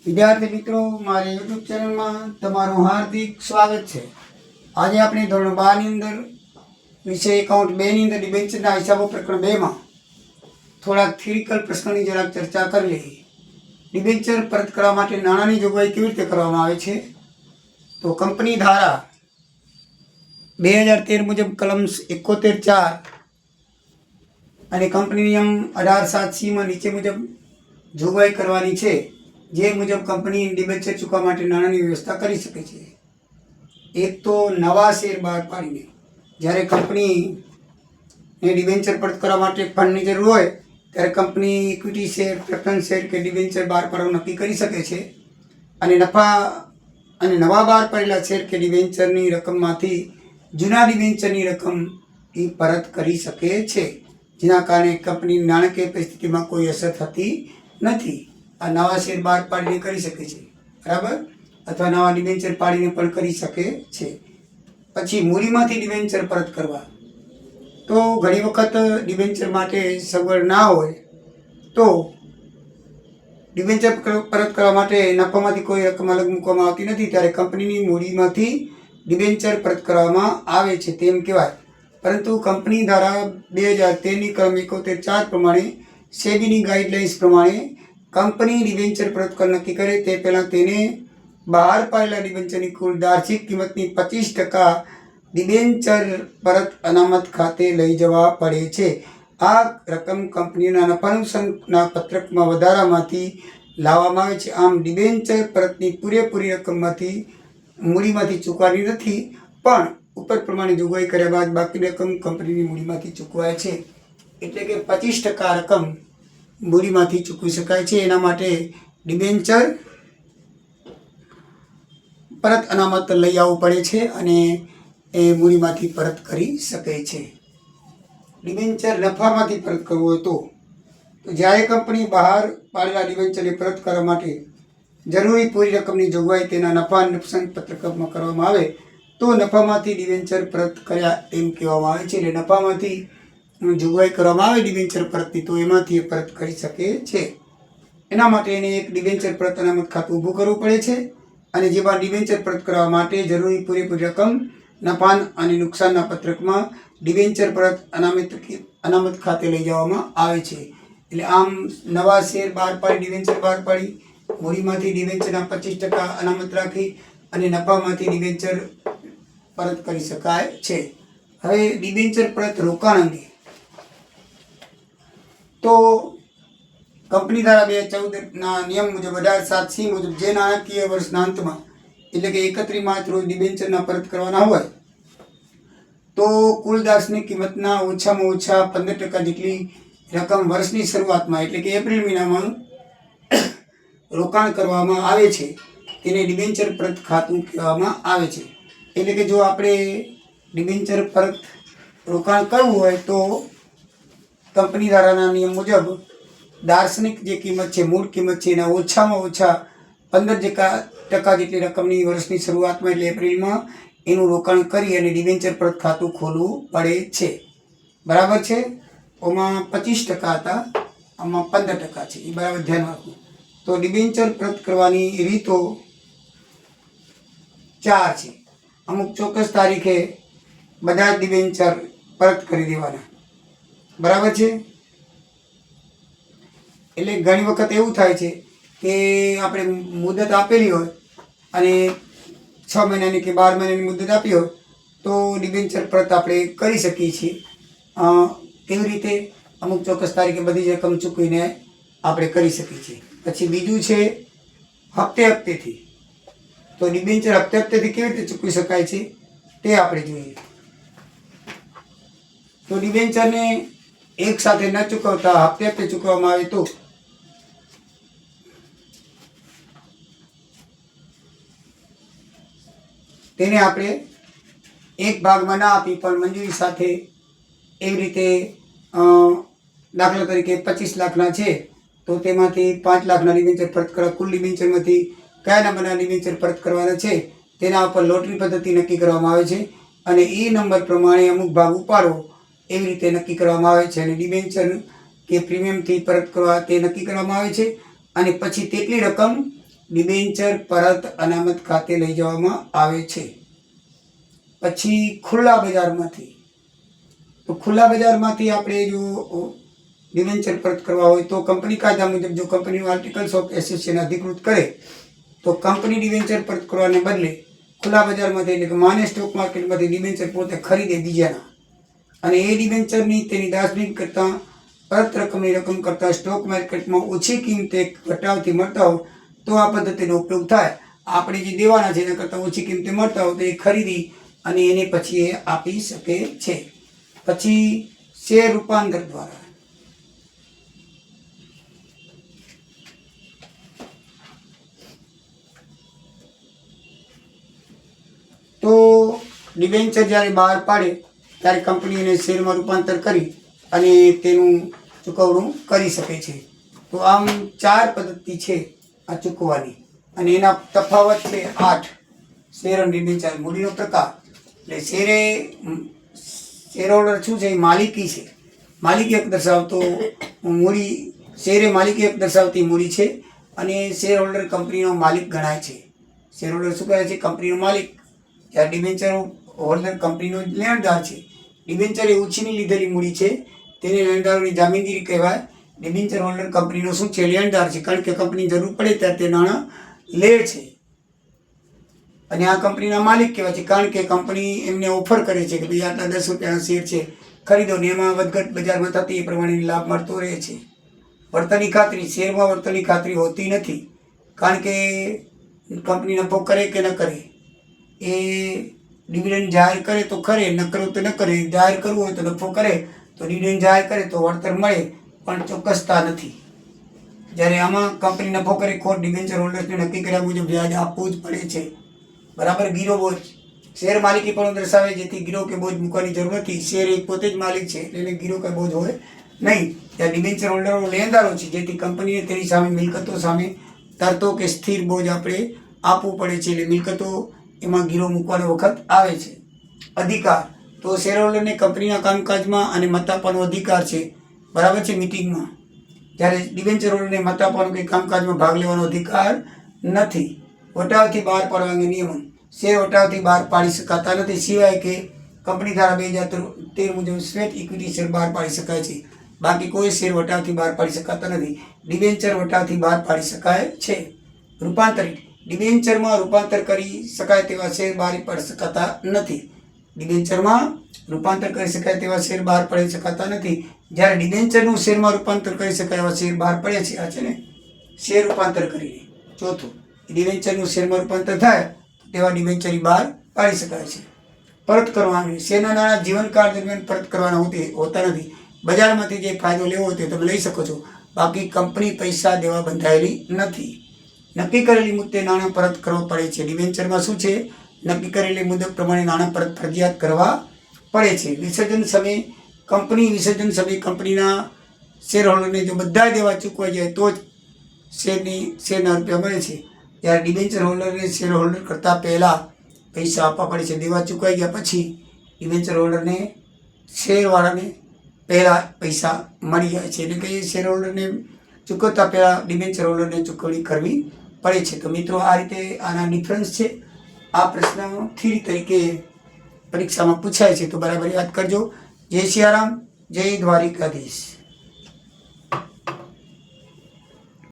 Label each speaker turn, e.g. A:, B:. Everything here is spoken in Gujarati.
A: વિદ્યાર્થી મિત્રો, મારી યુટ્યુબ ચેનલમાં તમારું હાર્દિક સ્વાગત છે। આજે આપણે ધોરણ 12 ની અંદર વિષય એકાઉન્ટ 2 ની અંદર ડિબેન્ચરના હિસાબો પ્રકરણ 2 માં થોડાક થિયરિકલ પ્રશ્નોની જરાક ચર્ચા કરી લઈએ। ડિબેન્ચર પરત કરવા માટે નાણાંની જોગવાઈ કેવી રીતે કરવામાં આવે છે? તો કંપની ધારા 2013 મુજબ કલમ 71(4) અને કંપની નિયમ 18(7)C માં નીચે મુજબ જોગવાઈ કરવાની છે, જે મુજબ કંપની ડિબેન્ચર ચૂકવવા માટે નાણાંની વ્યવસ્થા કરી શકે છે। એક તો નવા શેર બહાર પાડીને, જ્યારે કંપનીને ડિબેન્ચર પરત કરવા માટે ફંડની જરૂર હોય ત્યારે company equity share, preference share કે ડિબેન્ચર બહાર પાડવાનું નક્કી કરી શકે છે અને નવા બહાર પાડેલા શેર કે ડિબેન્ચરની રકમમાંથી જૂના ડિબેન્ચરની રકમ એ પરત કરી શકે છે, જેના કારણે કંપનીની નાણાકીય પરિસ્થિતિમાં કોઈ અસર થતી નથી। આ નવા શેર બહાર પાડીને કરી શકે છે, બરાબર, અથવા નવા ડિબેન્ચર પાડીને પણ કરી શકે છે। પછી મૂડીમાંથી ડિબેન્ચર પરત કરવા, તો ઘણી વખત ડિબેન્ચર માટે સગવડ ના હોય તો ડિબેન્ચર પરત કરવા માટે નફામાંથી કોઈ રકમ અલગ મૂકવામાં આવતી નથી, ત્યારે કંપનીની મૂડીમાંથી ડિબેન્ચર પરત કરવામાં આવે છે તેમ કહેવાય। પરંતુ કંપની ધારા 2013ની કલમ 71(4) પ્રમાણે સેબીની ગાઈડલાઇન્સ પ્રમાણે કંપની ડિબેન્ચર પરત નક્કી કરે તે પહેલાં તેને બહાર પાડેલા ડિબેન્ચરની કુલ વાર્ષિક કિંમતની 25% ડિબેન્ચર પરત અનામત ખાતે લઈ જવા પડે છે। આ રકમ કંપનીના નફાનુસંગના પત્રકમાં વધારામાંથી લાવવામાં આવે છે। આમ ડિબેન્ચર પરતની પૂરેપૂરી રકમમાંથી મૂડીમાંથી ચૂકવાની નથી, પણ ઉપર પ્રમાણે જોગવાઈ કર્યા બાદ બાકી રકમ કંપનીની મૂડીમાંથી ચૂકવાય છે। એટલે કે 25% રકમ મૂડીમાંથી ચૂકવી શકાય છે। એના માટે ડિબેન્ચર પરત અનામત લઈ આવવું પડે છે અને એ મૂડીમાંથી પરત કરી શકે છે। ડિબેન્ચર નફામાંથી પરત કરવું હોય તો જ્યારે કંપની બહાર પાડેલા ડિબેન્ચરને પરત કરવા માટે જરૂરી પૂરી રકમની જોગવાઈ તેના નફા નુકસાન પત્રકમાં કરવામાં આવે તો નફામાંથી ડિબેન્ચર પરત કર્યા એમ કહેવામાં આવે છે। એટલે નફામાંથી જોગવાઈ કરવામાં આવે ડિબેન્ચર પરતની તો એમાંથી એ પરત કરી શકે છે। એના માટે એને એક ડિબેન્ચર પરત અનામત ખાતું ઊભું કરવું પડે છે અને જેમાં ડિબેન્ચર પરત કરવા માટે જરૂરી પૂરેપૂરી રકમ નફા અને નુકસાનના પત્રકમાં ડિબેન્ચર પરત અનામત ખાતે લઈ જવામાં આવે છે। એટલે આમ નવા શેર બહાર પાડી, ડિબેન્ચર બહાર પાડી, મૂડીમાંથી ડિબેન્ચરના 25% અનામત રાખી અને નફામાંથી ડિબેન્ચર પરત કરી શકાય છે। હવે ડિબેન્ચર પરત રોકાણ અંગે, તો કંપની ધારા 2014ના નિયમ મુજબ 18(7)C મુજબ જે નાણાકીય વર્ષના અંતમાં એટલે કે 31 માર્ચ રોજ ડિબેન્ચરના પરત કરવાના હોય તો કુલ દાર્શનિક કિંમતના ઓછામાં ઓછા 15% જેટલી રકમ વર્ષની શરૂઆતમાં એટલે કે એપ્રિલ મહિનામાં રોકાણ કરવામાં આવે છે, તેને ડિબેન્ચર પરત ખાતું કહેવામાં આવે છે। એટલે કે જો આપણે ડિબેન્ચર પરત રોકાણ કરવું હોય તો કંપની ધારાના નિયમ મુજબ દાર્શનિક જે કિંમત છે, મૂળ કિંમત છે, એના ઓછામાં ઓછા 15% જેટલી રકમની વર્ષની શરૂઆતમાં એટલે એપ્રિલમાં એનું રોકાણ કરી અને ડિબેન્ચર પરત ખાતું ખોલવું પડે છે, બરાબર છે। ઓમાં 25% હતા, આમાં 15% છે, એ બરાબર ધ્યાન રાખવું। તો ડિબેન્ચર પરત કરવાની રીતો 4 છે। અમુક ચોક્કસ તારીખે બધા જ ડિબેન્ચર પરત કરી દેવાના, બરાબર છે। એટલે ઘણી વખત એવું થાય છે કે આપણે મુદત આપેલી હોય અને 6 મહિનાની કે 12 મહિનાની મુદત આપી હોય તો ડિબેન્ચર પરત આપણે કરી શકીએ છીએ। કેવી રીતે? અમુક ચોક્કસ તારીખે બધી જ રકમ ચૂકવીને આપણે કરી શકીએ છીએ। પછી બીજું છે હપ્તે હપ્તેથી, તો ડિબેન્ચર હપ્તે હપ્તેથી કેવી રીતે ચૂકવી શકાય છે તે આપણે જોઈએ। તો ડિબેન્ચરને એક સાથે ન ચૂકવતા હપ્તે હપ્તે ચૂકવવામાં આવે તો તેને આપણે એક ભાગમાં ના આપી પણ મંજૂરી સાથે એવી રીતે દાખલા તરીકે 25 લાખના છે તો તેમાંથી 5 લાખના ડિબેન્ચર પરત કરવા, કુલ ડિબેન્ચરમાંથી કયા નંબરના ડિબેન્ચર પરત કરવાના છે તેના ઉપર લોટરી પદ્ધતિ નક્કી કરવામાં આવે છે અને એ નંબર પ્રમાણે અમુક ભાગ ઉપાડો એવી રીતે નક્કી કરવામાં આવે છે અને ડિબેન્ચર કે પ્રીમિયમથી પરત કરવા તે નક્કી કરવામાં આવે છે અને પછી તેટલી રકમ ડિબેન્ચર પરત અનામત ખાતે લઈ જવામાં આવે છે. પછી ખુલ્લા બજારમાંથી, તો ખુલ્લા બજારમાંથી આપણે જો ડિબેન્ચર પરત કરવા હોય તો કંપની કાયદા મુજબ જો કંપનીનું આર્ટિકલ્સ ઓફ એસોસિએશન અધિકૃત કરે તો કંપની ડિબેન્ચર પરત કરવાને બદલે ખુલ્લા બજારમાંથી એટલે કે માન્ય સ્ટોક માર્કેટમાંથી ડિબેન્ચર પોતે ખરીદે બીજાના, અને એ ડિબેન્ચરની તેની દાસબીન કરતાં પરત રકમની રકમ કરતાં સ્ટોક માર્કેટમાં ઓછી કિંમતે ઘટાવથી મળતા હોય તો આ પદ્ધતિનો ઉપયોગ થાય. આપણે જે દેવાના છે એના કરતાં ઓછી કિંમતે મળતા હોય તો એ ખરીદી અને એને પછી એ આપી શકે છે. પછી શેર રૂપાંતર દ્વારા, તો ડિબેન્ચર જ્યારે બહાર પાડે ત્યારે કંપની એને શેરમાં રૂપાંતર કરી અને તેનું ચૂકવણું કરી શકે છે. તો આમ 4 પદ્ધતિ છે આ ચૂકવવાની, અને એના તફાવત છે 8. શેર અને ડિબેન્ચર મૂડીનો પ્રકાર, એટલે શેર હોલ્ડર શું છે? માલિકી છે. માલિકી હક દર્શાવતો મૂડી, શેર એ માલિકી હક દર્શાવતી મૂડી છે અને શેર હોલ્ડર કંપનીનો માલિક ગણાય છે. શેર હોલ્ડર શું કહે છે? કંપનીનો માલિક. જ્યારે ડિબેન્ચર હોલ્ડર કંપનીનો લેણદાર છે. ડિબેન્ચર એ ઉછીની લીધેલી મૂડી છે, તેને લેણદારોની જામીનગીરી કહેવાય. ડિબેન્ચર હોલ્ડર કંપનીનો શું છે? લેણદાર છે, કારણ કે કંપની જરૂર પડે ત્યારે તે નાણાં લે છે. અને આ કંપનીના માલિક કહેવાય છે, કારણ કે કંપની એમને ઓફર કરે છે કે ભાઈ આટલા 10 રૂપિયાના શેર છે, ખરીદો, ને એમાં વધઘટ બજારમાં થતી એ પ્રમાણે લાભ મળતો રહે છે. વળતરની ખાતરી, શેરમાં વળતરની ખાતરી હોતી નથી, કારણ કે કંપની નફો કરે કે ન કરે, એ ડિવિડન્ડ જાહેર કરે તો કરે, ન કરો તો ન કરે. જાહેર કરવું હોય તો નફો કરે તો ડિવિડન્ડ જાહેર કરે તો વળતર મળે, પણ ચોક્કસતા નથી. જ્યારે આમાં કંપની નફો કરે ખોટ ડિબેન્ચર હોલ્ડર્સને નક્કી કર્યા મુજબ વ્યાજ આપવું જ પડે છે. બરાબર. ગીરો બોજ, શેર માલિકી પણ દર્શાવે, જેથી ગીરો કે બોજ મૂકવાની જરૂર નથી. શેર એ પોતે જ માલિક છે એટલે એને ગીરો કે બોજ હોય નહીં. ત્યાં ડિબેન્ચર હોલ્ડરો લેણદારો છે, જેથી કંપનીને તેની સામે મિલકતો સામે તરતો કે સ્થિર બોજ આપણે આપવું પડે છે, એટલે મિલકતો એમાં ગીરો મૂકવાનો વખત આવે છે. અધિકાર, તો શેર હોલ્ડરને કંપનીના કામકાજમાં અને મત આપવાનો અધિકાર છે. બરાબર છે, મિટિંગમાં. જ્યારે ડિબેન્ચર હોલ્ડરને મત આપવાનો કે કામકાજમાં ભાગ લેવાનો અધિકાર નથી. વટાવથી બહાર પાડવાના નિયમન, શેર વટાવથી બહાર પાડી શકાતા નથી, સિવાય કે કંપની ધારા 2013 મુજબ શ્વેત ઇક્વિટી શેર બહાર પાડી શકાય છે. બાકી કોઈ શેર વટાવથી બહાર પાડી શકાતા નથી. ડિબેન્ચર વટાવથી બહાર પાડી શકાય છે. રૂપાંતરિત, ડિબેન્ચરમાં રૂપાંતર કરી શકાય તેવા શેર બહાર પાડી શકાતા નથી. ડિબેન્ચરમાં રૂપાંતર કરી શકાય તેવા શેર બહાર પાડી શકાતા નથી. જ્યારે ડિબેન્ચરનું શેરમાં રૂપાંતર કરી શકાય એવા શેર બહાર પડે છે. આ છે ને શેર રૂપાંતર કરીને. ચોથું, ડિબેન્ચરનું શેરમાં રૂપાંતર થાય તેવા ડિબેન્ચર બહાર પાડી શકાય છે. પરત કરવાની, શેરના નાણાં જીવનકાળ દરમિયાન પરત કરવાના હોતા નથી. બજારમાંથી જે ફાયદો લેવો હોય તે તમે લઈ શકો છો, બાકી કંપની પૈસા દેવા બંધાયેલી નથી. નક્કી કરેલી મુદતે નાણાં પરત કરવા પડે છે. ડિબેન્ચરમાં શું છે? નક્કી કરેલી મુદત પ્રમાણે નાણાં પરત ફરજિયાત કરવા પડે છે. વિસર્જન સમયે કંપનીના શેર હોલ્ડરને જો બધા દેવા ચૂકવાઈ જાય તો જ શેરના રૂપિયા મળે છે. જ્યારે ડિબેન્ચર હોલ્ડરને શેર હોલ્ડર કરતાં પહેલાં પૈસા આપવા પડે છે. દેવા ચૂકવાઈ ગયા પછી ડિબેન્ચર હોલ્ડરને શેરવાળાને પહેલાં પૈસા મળી જાય છે. એટલે કે શેર હોલ્ડરને ચૂકવતા પહેલાં ડિબેન્ચર હોલ્ડરને ચૂકવણી કરવી પડે છે. તો મિત્રો, આ રીતે આના ડિફરન્સ છે. આ પ્રશ્ન થિયરી તરીકે પરીક્ષામાં પૂછાય છે, તો બરાબર યાદ કરજો. જય સિયારામ, જય દ્વારિકાધીશ.